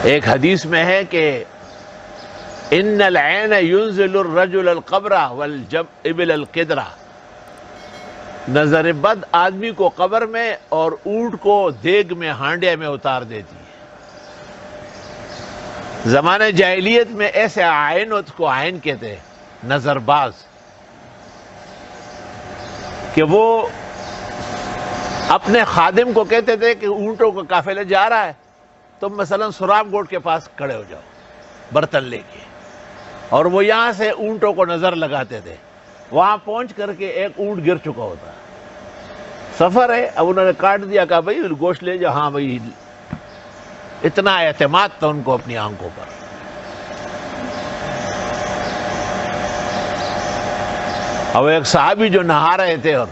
ایک حدیث میں ہے کہ ان العین ينزل الرجل القبر والابل القدرہ، نظر بد آدمی کو قبر میں اور اونٹ کو دیگ میں ہانڈیا میں اتار دیتی ہے۔ زمانہ جاہلیت میں ایسے عائن کو عائن کہتے ہیں، نظر باز، کہ وہ اپنے خادم کو کہتے تھے کہ اونٹوں کا قافلہ جا رہا ہے، تم مثلا سراب گوٹ کے پاس کھڑے ہو جاؤ برتن لے کے، اور وہ یہاں سے اونٹوں کو نظر لگاتے تھے۔ وہاں پہنچ کر کے ایک اونٹ گر چکا ہوتا، سفر ہے، اب انہوں نے کاٹ دیا، کہا بھائی گوشت لے جاؤ۔ ہاں بھائی، اتنا اعتماد تھا ان کو اپنی آنکھوں پر۔ اب ایک صحابی جو نہا رہے تھے اور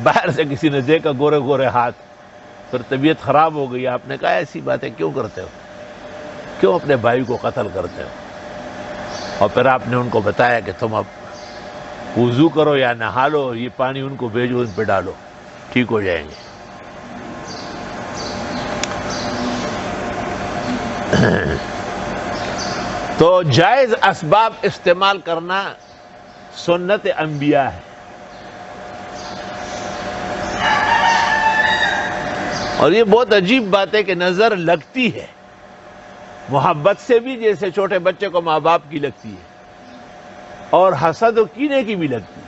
باہر سے کسی نے دیکھا گورے گورے ہاتھ، پھر طبیعت خراب ہو گئی۔ آپ نے کہا ایسی باتیں کیوں کرتے ہو، کیوں اپنے بھائی کو قتل کرتے ہو؟ اور پھر آپ نے ان کو بتایا کہ تم اب وضو کرو یا نہا لو، یہ پانی ان کو بھیجو، ان پہ ڈالو، ٹھیک ہو جائیں گے۔ تو جائز اسباب استعمال کرنا سنت انبیاء ہے، اور یہ بہت عجیب بات ہے کہ نظر لگتی ہے محبت سے بھی، جیسے چھوٹے بچے کو ماں باپ کی لگتی ہے، اور حسد و کینے کی بھی لگتی ہے،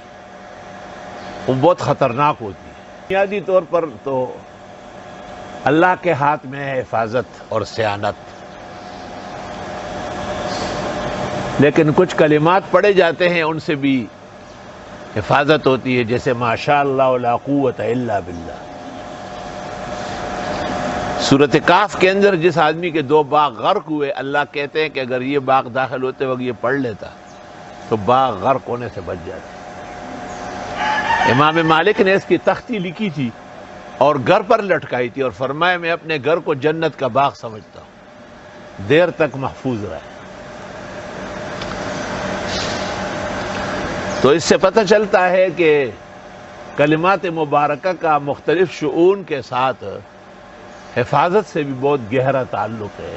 وہ بہت خطرناک ہوتی ہے۔ بنیادی طور پر تو اللہ کے ہاتھ میں ہے حفاظت اور صیانت، لیکن کچھ کلمات پڑھے جاتے ہیں، ان سے بھی حفاظت ہوتی ہے، جیسے ماشاء اللہ لا قوت الا باللہ۔ سورۃ کہف کے اندر جس آدمی کے 2 باغ غرق ہوئے، اللہ کہتے ہیں کہ اگر یہ باغ داخل ہوتے وقت یہ پڑھ لیتا تو باغ غرق ہونے سے بچ جاتا۔ امام مالک نے اس کی تختی لکھی تھی اور گھر پر لٹکائی تھی، اور فرمایا میں اپنے گھر کو جنت کا باغ سمجھتا ہوں، دیر تک محفوظ رہے۔ تو اس سے پتہ چلتا ہے کہ کلمات مبارکہ کا مختلف شؤون کے ساتھ حفاظت سے بھی بہت گہرا تعلق ہے۔